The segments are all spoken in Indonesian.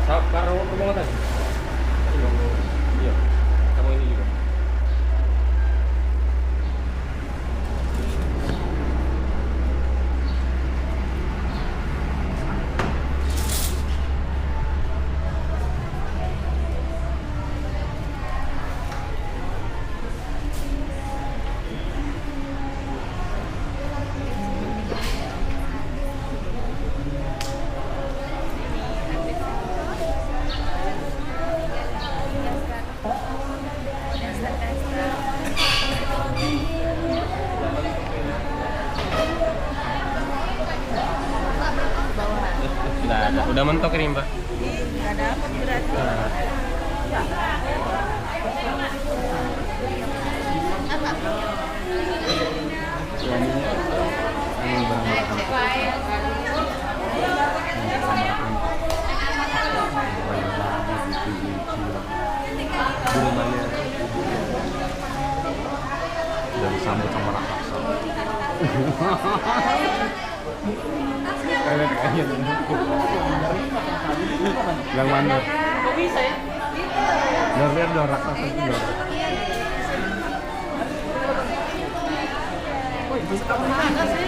Sabar, rumah tadi. Iya, kamu ini juga. Nggak ada, udah mentok ini Mbak. Nggak dapat berarti. Dan disambut sama raksasa. Yang mana? Kok bisa ya? Lihat dong raksasa juga. Mana sih?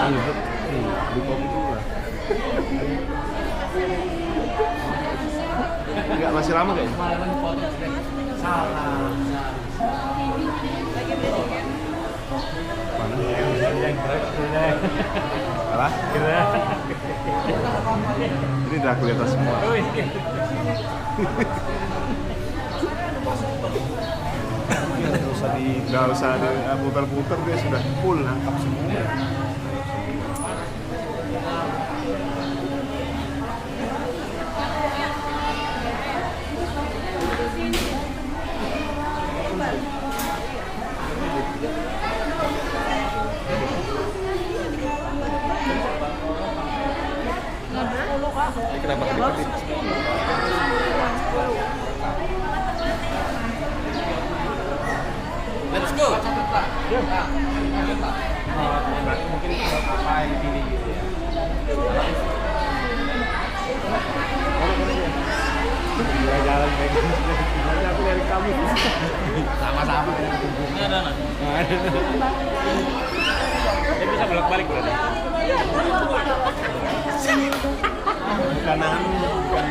Di kopi dulu lah. Enggak, masih lama kayaknya. Salah. Mana? Salah? Ini udah kelihatan semua. Nggak usah putar-putar, dia sudah full nangkap semua. Kenapa kelihatan? Let's go. Mungkin apa yang pilih gitu ya. Jalan kayak gitu. Aku dari kamu. Sama-sama. Ini ada anak. Dia bisa bolak-balik berarti. Bukan anu, bukan.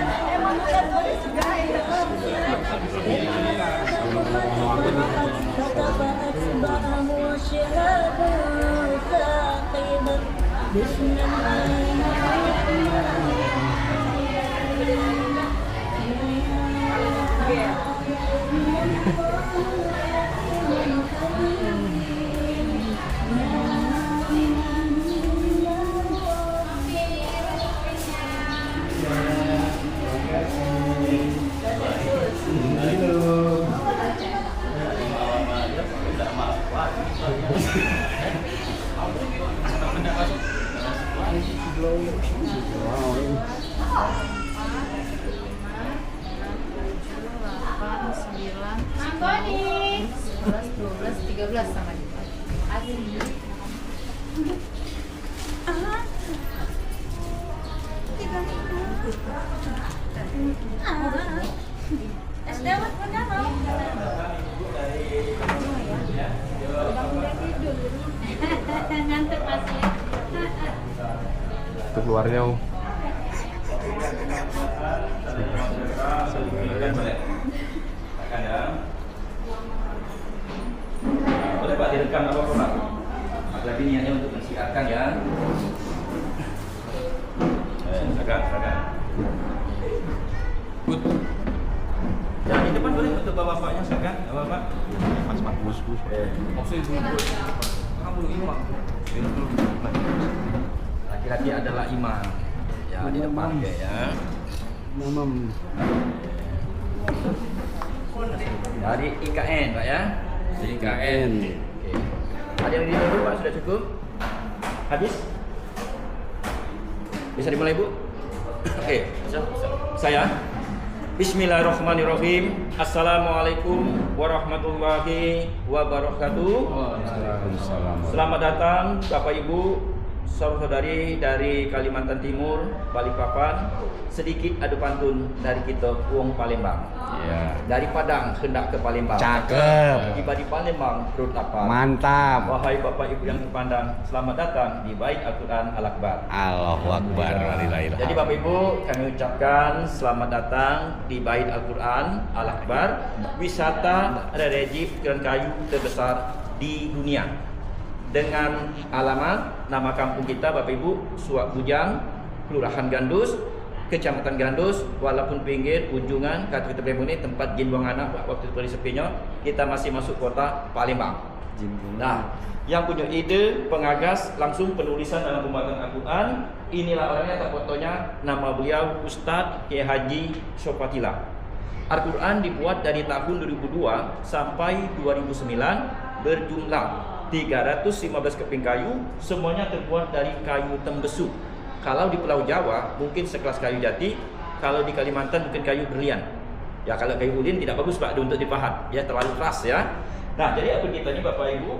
Sama es dawet mana mau? Ngantuk pasti. Itu keluarnya. Boleh. Silakan ya. Boleh Pak direkam apa-apa Pak? Apalagi niatnya untuk mensiarkan ya. Silakan. Good. Ya, di depan boleh untuk bapak-bapaknya silakan, bapak. Mas Gus. Maksudnya dulu. Kamu imam. Laki-laki adalah imam. Ya, di depan ya. Mamam. Dari IKN Pak ya. Dari IKN. Oke. Ada yang dulu Pak sudah cukup? Habis? Bisa dimulai Bu? Oke. Saya. Bismillahirrahmanirrahim. Assalamualaikum warahmatullahi wabarakatuh. Selamat datang Bapak Ibu, saudara-saudari dari Kalimantan Timur, Balikpapan. Sedikit adu pantun dari kita Wong Palembang. Ya. Dari Padang hendak ke Palembang. Cakep. Tiba di Palembang perut lapar. Mantap. Wahai Bapak Ibu yang terpandang, selamat datang di Bait Al-Quran Al-Akbar. Allahu Akbar. Jadi Bapak Ibu, kami ucapkan selamat datang di Bait Al-Quran Al-Akbar, wisata religi dan kayu terbesar di dunia. Dengan alamat nama kampung kita Bapak Ibu, Suak Bujang, Kelurahan Gandus, Kecamatan Gandus, walaupun pinggir ujungan kata kita Palembang ini tempat jin buang anak waktu itu sepinya, kita masih masuk kota Palembang. Nah, yang punya ide pengagas langsung penulisan dalam pembuatan Al-Quran, inilah orangnya, tak fotonya, nama beliau Ustadz Kiai Haji Sopatila. Al-Quran dibuat dari tahun 2002 sampai 2009, berjumlah 315 keping kayu, semuanya terbuat dari kayu tembesu. Kalau di Pulau Jawa mungkin sekelas kayu jati, kalau di Kalimantan mungkin kayu berlian. Ya kalau kayu ulin tidak bagus Pak untuk dipahat, ya terlalu keras ya. Nah jadi apa kita ini Bapak Ibu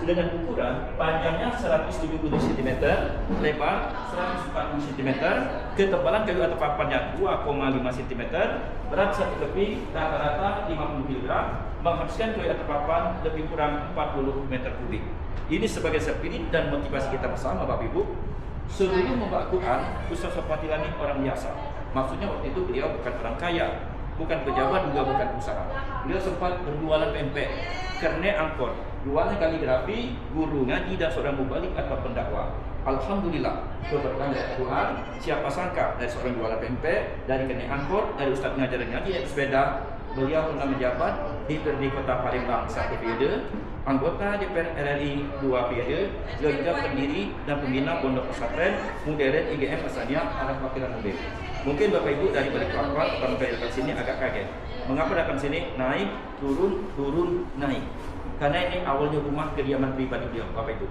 dengan ukuran panjangnya 170 cm, lebar 140 cm, ketebalan kayu atau papannya 2,5 cm, berat 1 keping, rata-rata 50 kg, menghabiskan kayu atau papan lebih kurang 40 meter kubik. Ini sebagai spirit dan motivasi kita bersama Bapak Ibu. Sebelum membawa Quran, Ustaz Sopatila ini orang biasa. Maksudnya waktu itu beliau bukan orang kaya, bukan pejabat, juga bukan pengusaha. Beliau sempat berjualan pempek, kernet angkot, jualan kaligrafi, guru ngaji dan seorang mubalik atau pendakwa. Alhamdulillah, keberkahan Quran. Siapa sangka dari seorang jualan pempek, dari kernet angkot, dari ustaz ngajar ngaji, dari sepeda, beliau pernah menjabat di Kota Palembang 1 periode, anggota DPR RI 2 periode, juga pendiri dan pembina Pondok Pesantren Modern IGM Asania Arab Fakiran Mubin. Mungkin Bapak Ibu dari Balikpapan sampai datang sini agak kaget. Mengapa datang sini naik, turun, naik? Karena ini awalnya rumah kediaman pribadi beliau, Bapak Ibu.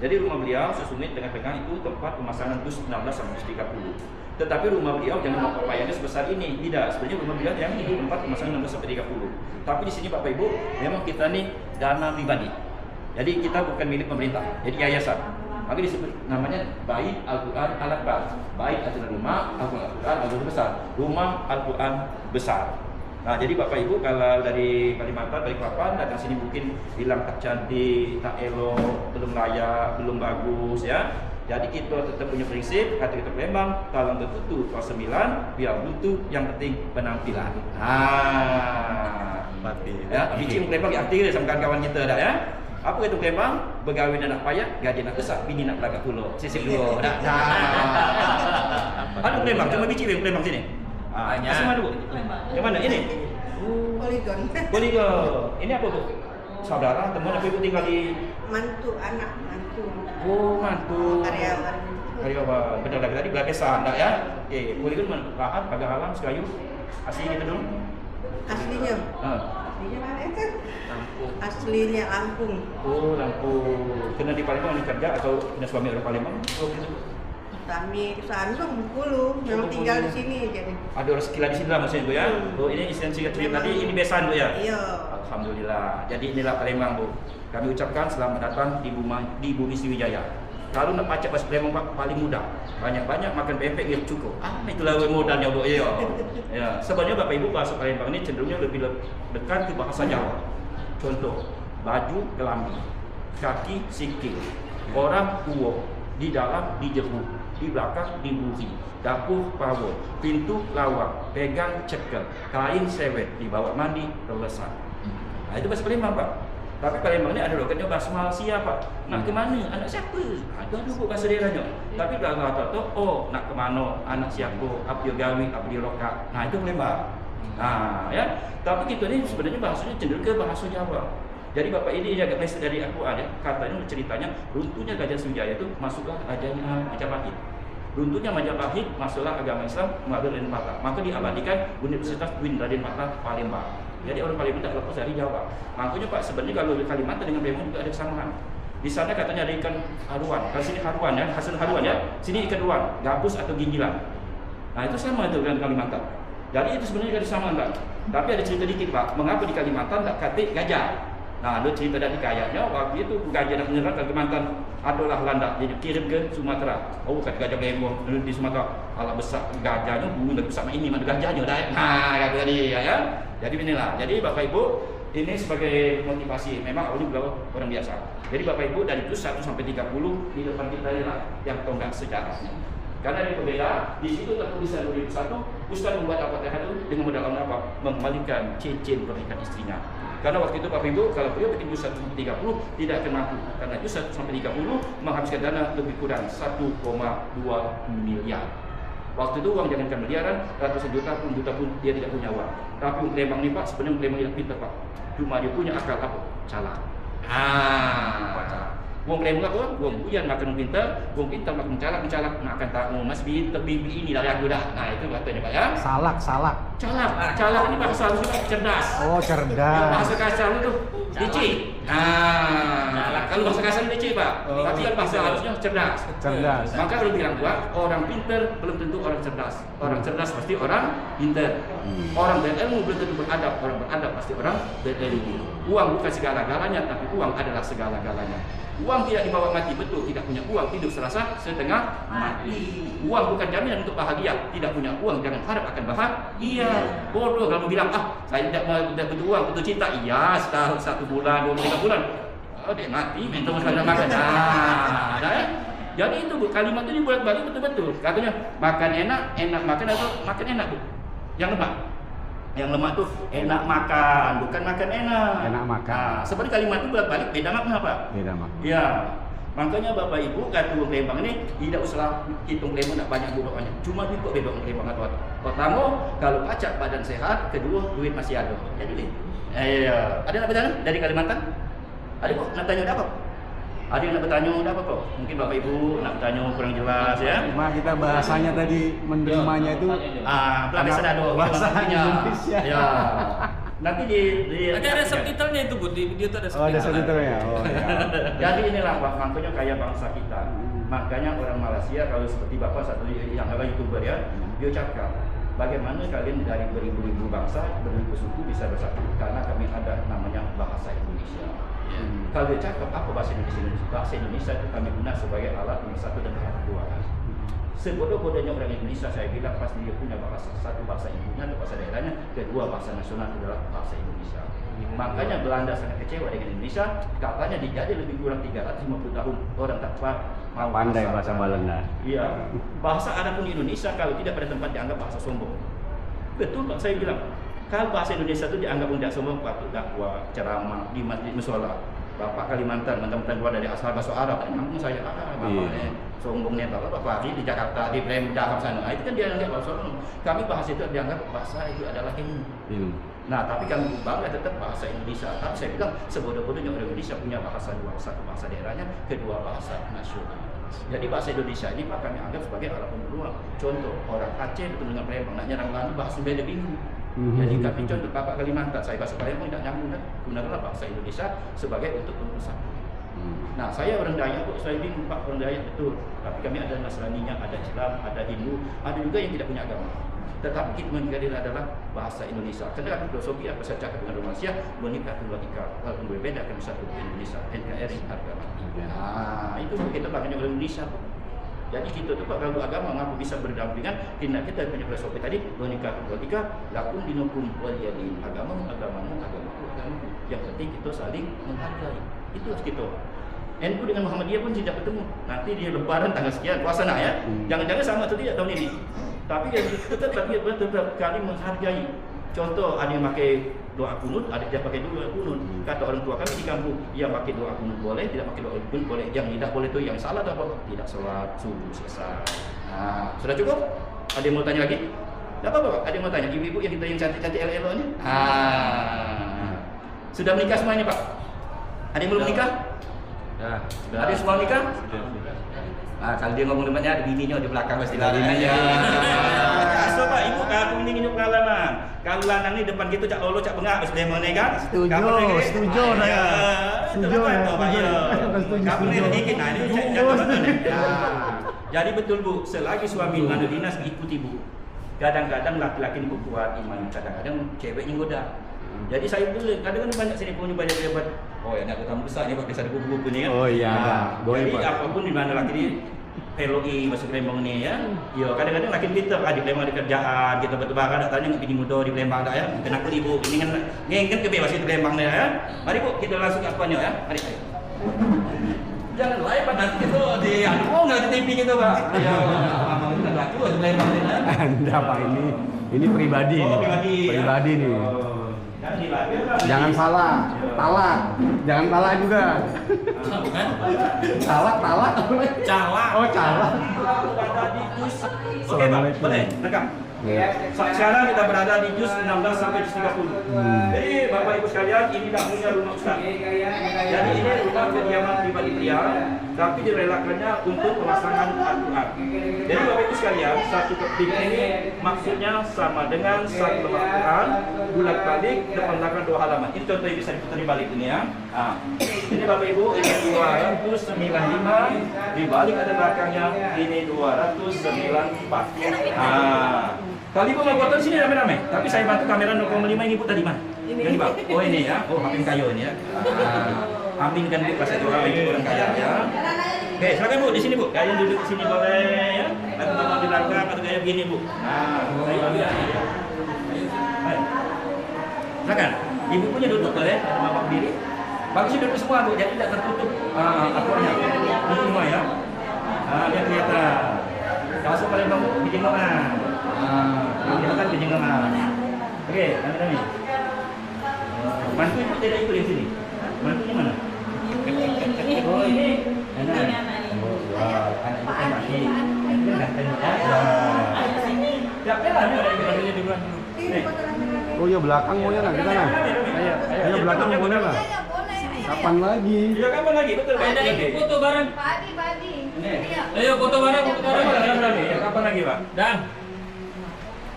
Jadi rumah beliau sesungguhnya tengah-tengah itu tempat pemasangan dus 16 sampai 30. Tetapi rumah beliau jangan mau papayanya sebesar ini, tidak. Sebenarnya rumah beliau yang ini tempat pemasangan 16 sampai 30. Tapi di sini Bapak Ibu, memang kita nih dana pribadi. Jadi kita bukan milik pemerintah, jadi yayasan. Maka disebut namanya Bait Al-Quran Al-Akbar. Bait artinya rumah, Al-Quran Al-Quran besar. Rumah Al-Quran besar. Nah, jadi Bapak Ibu kalau dari Kalimantan, Balikpapan datang sini mungkin bilang tak cantik, tak elok, belum layak, belum bagus ya. Jadi kita tetap punya prinsip, kata kita Palembang, kalau tertutup kelas 9, biar butuh, yang penting penampilan. Ya, biji Palembang ya aktif sama kawan-kawan kita dah ya. Apa itu Palembang? Begawi nak payah, gaji nak besar, bini nak belagak pulau. Sisip dulu dah. Ada Palembang, cuma biji Palembang sini. Asal mana Bu? Yang mana? Ini? Poligon. Poligon. Ini apa Bu? Saudara, teman apa Ibu tinggal di? Mantu, anak mantu. Oh, mantu. Karyawan. Karyawan. Benar lagi tadi belakesan, tak ya? Oke, Poligon lahan, agak alam, sekayu. Asli gitu dong? Aslinya. Aslinya mana itu? Lampung. Aslinya Lampung. Oh, Lampung. Kena di Palembang ini kerja atau punya suami orang Palembang? Oh, gitu. Suami Bengkulu, memang tinggal di sini jadi. Ada rezeki lah di sini lah maksudnya Bu ya. Oh, ini esensi trip tadi, ini besan Bu ya? Iya. Alhamdulillah. Jadi inilah Palembang Bu. Kami ucapkan selamat datang di Bumi Sriwijaya. Kalau nak pacak bahasa Palembang Pak, paling mudah. Banyak-banyak makan pempek biar cukup. Itulah modalnya Bu. Iya. Ya. Sebenarnya Bapak Ibu bahasa Palembang ini cenderungnya lebih dekat ke bahasa Jawa. Contoh, baju kelambi, kaki sikil, orang uwo, di dalam di jeru. di belakang diburi, dapur power, pintu lawak, pegang cekel, kain sewet, dibawa mandi, selesai. Nah, itu bahasa Palembang, Pak. Tapi Palembang ini ada lokatnya bahasa Malaysia, Pak. Nak ke mana? Anak siapa? Ada dulu bahasa daerahnya. Tapi belakang tahu, oh nak ke mana? Anak siapa? Apa dia gawi? Apa dia lokat? Nah, itu Palembang. Nah, ya. Tapi kita ni sebenarnya bahasanya cenderung ke bahasa Jawa. Jadi bapak ini agak mesej dari Al-Quran ya. Katanya ceritanya runtuhnya Gajah Sriwijaya itu masuklah rajanya Majapahit. Runtuhnya Majapahit masuklah agama Islam melalui Raden Patah. Maka diabadikan Universitas Win Raden Patah Palembang. Jadi orang Palembang tak lepas dari Jawa. Makanya Pak, sebenarnya kalau di Kalimantan dengan Palembang juga ada kesamaan. Di sana katanya ada ikan haruan. Kalau sini haruan ya, hasil haruan ya. Sini ikan ruan, gabus atau gingilan. Nah itu sama itu dengan Kalimantan. Jadi itu sebenarnya ada kesamaan, Pak. Tapi ada cerita dikit, Pak. Mengapa di Kalimantan tak katik gajah? Nah, ada cerita dari kayaknya waktu itu gajah nak menyerang Kalimantan adalah landak, jadi kirim ke Sumatera. Oh, kata gajah Palembang di Sumatera. Alah besar gajahnya, bulu besar ini mana gajahnya dah. Nah, kata dia ya. Jadi inilah. Jadi Bapak Ibu, ini sebagai motivasi. Memang ini belum orang biasa. Jadi Bapak Ibu dari itu 1 sampai 30 di depan kita inilah yang tonggak sejarahnya. Karena dia berbeda, di situ tertulisan 2001, Ustaz membuat apa itu dengan modal apa? Mengembalikan cincin pernikahan istrinya. Karena waktu itu Bapak Ibu, kalau beliau bikin juz 1 sampai 30 tidak akan mampu. Karena juz 1 sampai 30 menghabiskan dana lebih kurang 1,2 miliar. Waktu itu uang jangankan miliaran, ratusan juta pun dia tidak punya uang. Tapi Palembang ini Pak, sebenarnya Palembang yang pintar Pak. Cuma dia punya akal apa? Calak. Wong Palembang apa? Wong hujan makan pintar, wong pintar makan mencalak makan tahu mas pintar bibi ini dari aku dah. Nah itu katanya Pak ya. Salak. Calak ini bahasa halusnya cerdas. Oh, cerdas. Bahasa kasar itu licik. Nah, kalau bahasa kasar licik Pak. Tapi kan bahasa halusnya cerdas. Maka kalau bilang gua orang pintar belum tentu orang cerdas. Orang cerdas pasti orang pintar. Orang berilmu belum tentu beradab. Orang beradab pasti orang berilmu. Uang bukan segala-galanya, tapi uang adalah segala-galanya. Uang tidak dibawa mati, betul, tidak punya uang hidup serasa setengah mati. Uang bukan jaminan untuk bahagia, tidak punya uang jangan harap akan bahagia. Bodoh kalau bilang saya tidak butuh uang, butuh cinta. Iya, setahun, 1 bulan, 2 3 bulan. Dia mati, minta makan. Jadi itu Bu, kalimat itu dibolak-balik betul-betul. Katanya makan enak makan atau makan enak Bu? Yang lemak. Yang lemak tuh enak makan, bukan makan enak. Enak makan. Nah, seperti kalimat itu bolak-balik beda makna Pak. Beda makna. Ya. Makanya Bapak Ibu kata Wong Palembang ini tidak usah hitung Palembang tak banyak buruknya. Cuma ikut beda Wong Palembang atau apa. Pertama, kalau pacak badan sehat, kedua duit masih ada. Jadi ada yang nak bertanya dari Kalimantan? Ada kok nak tanya apa? Ada yang nak bertanya apa kok? Mungkin Bapak Ibu nak bertanya kurang jelas ya. Cuma kita bahasanya tadi menerimanya itu bahasa dado bahasa Indonesia. Ya. Nanti di ada subtitlenya itu Bu, di video itu ada subtitle. Oh, ada subtitlenya. Oh ya. Jadi inilah makanya kayak bangsa kita. Makanya orang Malaysia kalau seperti Bapak satu yang adalah YouTuber ya, dia cakap bagaimana kalian dari beribu-ribu bangsa, beribu suku bisa bersatu karena kami ada namanya bahasa Indonesia. Kalau dia cakap apa bahasa Indonesia? Bahasa Indonesia itu kami guna sebagai alat bersatu dan persatuan. Sebodoh-bodohnya orang Indonesia saya bilang pasti dia punya bahasa, satu bahasa ibunya atau bahasa daerahnya, kedua bahasa nasional adalah bahasa Indonesia. Makanya Belanda sangat kecewa dengan Indonesia, katanya dijajah lebih kurang 350 tahun orang tak mau Pandai bahasa Belanda. Iya. Bahasa Arab pun di Indonesia kalau tidak pada tempat dianggap bahasa sombong. Betul Pak, saya bilang. Kalau bahasa Indonesia itu dianggap tidak sombong, waktu dakwah, ceramah di masjid mushola. Bapak Kalimantan, mentang-mentang keluar dari asal bahasa Arab, memang saya Bapak sombongnya Bapak lagi di Jakarta, di Palembang sana. Itu kan dia anggap bahasa sombong. Kami bahasa itu dianggap bahasa itu adalah ilmu. Nah, tapi kami bangga tetap bahasa Indonesia. Tapi saya bilang sebodoh-bodohnya orang Indonesia punya bahasa dua, satu bahasa daerahnya, kedua bahasa nasional. Jadi bahasa Indonesia ini Pak kami anggap sebagai alat pembunuhan. Contoh orang Aceh itu dengan Palembang nak nyerang lagi bahasa beda bingung. Jadi kami contoh Bapak Kalimantan, saya bahasa Palembang tidak nyambung kan? Gunakanlah bahasa Indonesia sebagai untuk pemersatu. Nah, saya orang Dayak, saya bingung Pak orang Dayak betul. Tapi kami ada Nasraninya, ada Islam, ada Hindu, ada juga yang tidak punya agama. Tetapi kita menjadi adalah bahasa Indonesia. Karena kami filosofi apa saya cakap dengan Malaysia, menikah dua ika, walaupun berbeda kami satu Indonesia, NKRI agama. Nah, itu kita makanya orang Indonesia. Jadi kita tu Pak kalau agama ngapu bisa berdampingan, kita punya filosofi tadi, menikah dua ika, lakum dinukum waliyadin, agamamu, agamamu. Yang penting kita saling menghargai. Itu kita. NU dengan Muhammadiyah pun tidak bertemu. Nanti di Lebaran tanggal sekian puasa nak ya. Jangan-jangan sama atau tidak tahun ini. Tapi yang tetap kali menghargai. Contoh ada yang pakai doa kunut, ada yang pakai doa kunut. Kata orang tua kami di kampung, yang pakai doa kunut boleh, tidak pakai doa kunut boleh. Yang tidak boleh itu yang salah atau apa? Tidak sholat subuh selesai. Nah, sudah cukup? Ada yang mau tanya lagi? Tidak apa-apa, ada yang mau tanya. Ibu-ibu yang kita yang cantik-cantik elo ini. Sudah menikah semuanya Pak? Ada yang belum menikah? Ya, sudah. Ada yang semua menikah? Kalau dia ngomong depannya ada bininya di belakang pasti lari aja. So Pak, Ibu aku ini pengalaman. Kalau lanang ni depan gitu cak lolo cak bengak mesti mana kan? Setuju saya. Setuju ya. Pak ya. Kamu ni sedikit nah ini cak betul ni. Jadi betul Bu, selagi suami mana dinas ikuti Bu. Kadang-kadang laki-laki ni kuat iman, kadang-kadang ceweknya goda. Jadi saya dulu kadang-kadang banyak sini punya banyak pejabat. Oh ya, nak tamu besar ni Pak, desa buku-buku ni kan. Oh iya. Jadi apapun di mana laki ni PLOI masuk Palembang ni ya. Ya kadang-kadang laki pintar di Palembang ada kerjaan, kita bertebaran nak tanya bini muda di Palembang dah ya. Kenapa Ibu ini kan ngengket kebebasan di Palembang ni ya. Mari Bu kita langsung ke apanya ya. Mari. Jangan lain Pak nanti itu di enggak di TV gitu Pak. Ya, abang itu enggak kuat di Palembang ni. Enggak Pak, ini pribadi nih. Pribadi nih. Jangan salah, talak. Jangan talak juga. Bukan? Talak. Calak. Oh, talak. Oke Pak, boleh rekam. Sekarang kita berada di juz 16 sampai juz 30. Jadi Bapak Ibu sekalian, ini dahulunya rumah Ustaz. Jadi ini rumah kediaman pribadi beliau, tapi direlakannya untuk pelaksanaan Al-Quran. Jadi Bapak Ibu sekalian, satu keping ini maksudnya sama dengan satu lembar Quran, bulat balik, depan belakang 2 halaman. Ini contoh yang bisa diputar balik ini ya. Ini Bapak Ibu, ini 295, dibalik ada belakangnya, ini 294. Kalau Ibu mau foto sini rame-rame, tapi saya bantu kamera 0,5 ini Bu tadi mana? Ini Pak. Oh ini ya. Oh Amin kayu ini ya. Amin kan Bu pasal orang itu orang kaya ya. Oke, silakan Bu di sini Bu. Kalian duduk di sini boleh ya. Atau mau di belakang atau kayak begini Bu. Saya ambil di sini ya. Baik. Silakan. Ibu punya duduk boleh, ada bapak berdiri. Bagusnya duduk semua Bu, jadi tidak tertutup akurnya. Duduk semua ya. Biar kelihatan. Masuk Palembang Bu, di Jenggongan. Kita kan di Jenggongan. Oke, kami. Mantu Ibu tidak ikut di sini. Mantunya mana? Oh ini. Anak. Wow, anak Ibu kan mati. Siapa lah dia ada di belakang dulu. Oh ya belakang maunya lah kita lah. Ayo belakang maunya lah. Kapan lagi? Ya kapan lagi? Betul. Ada ikut foto bareng. Padi. Ayo foto bareng. Ya kapan lagi Pak? Dan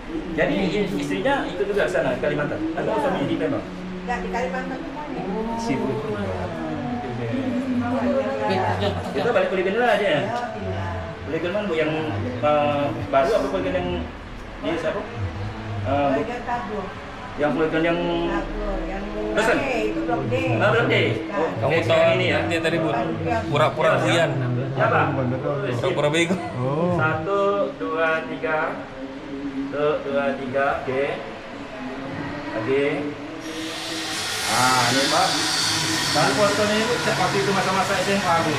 Jadi istrinya itu juga sana Kalimantan. Atau suaminya di Palembang? Enggak di Kalimantan semuanya. Sibuk. Kita balik kuliah dulu aja ya. Kuliah mana Bu yang baru apa kuliah yang di siapa? Bagian kabur. Yang kuliah yang Yang Pesen? itu Blok D. belum deh. Oh, kamu oke, tahu sekarang ini ya. nanti tadi Bu. Pura-pura Buyan. Siapa? Pura-pura bego. Oh. 1, 2, 3. 1, 2, 3. Oke. Lagi. Ini Pak. Dan fotonya itu waktu itu masa-masa SMA Bu.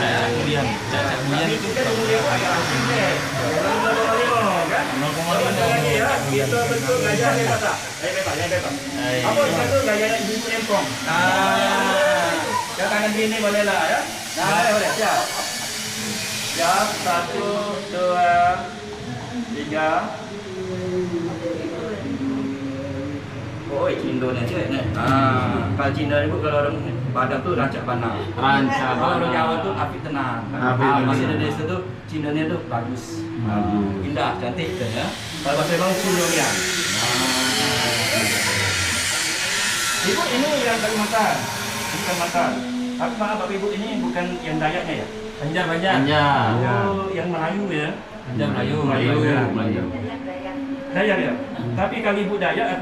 Kemudian Ini kita kemudian agak asing deh. 0,5 kan? 0,5 lagi ya. Itu bentuk gaya hebat tak? Gaya hebat. Apa itu gaya ibu empong? Ya tangan gini boleh lah ya. Boleh. Siap. Siap. 1, 2, 3. Oh, Cindonya cek nih. Kalau Cindo itu kalau orang Padang tuh rancak bana. Kalau orang Jawa tuh api tenang. Bahasa Indonesia tuh Cindonya tuh bagus. Indah, cantik gitu ya. Kalau bahasa Bang Cindonya. Ibu ini yang Kalimantan. Ini Kalimantan. Tapi maaf Bapak Ibu ini bukan yang Dayaknya ya? Banjar. Oh, yang Melayu ya? Banjar Melayu. Dayak ya. Tapi kalau Ibu Dayak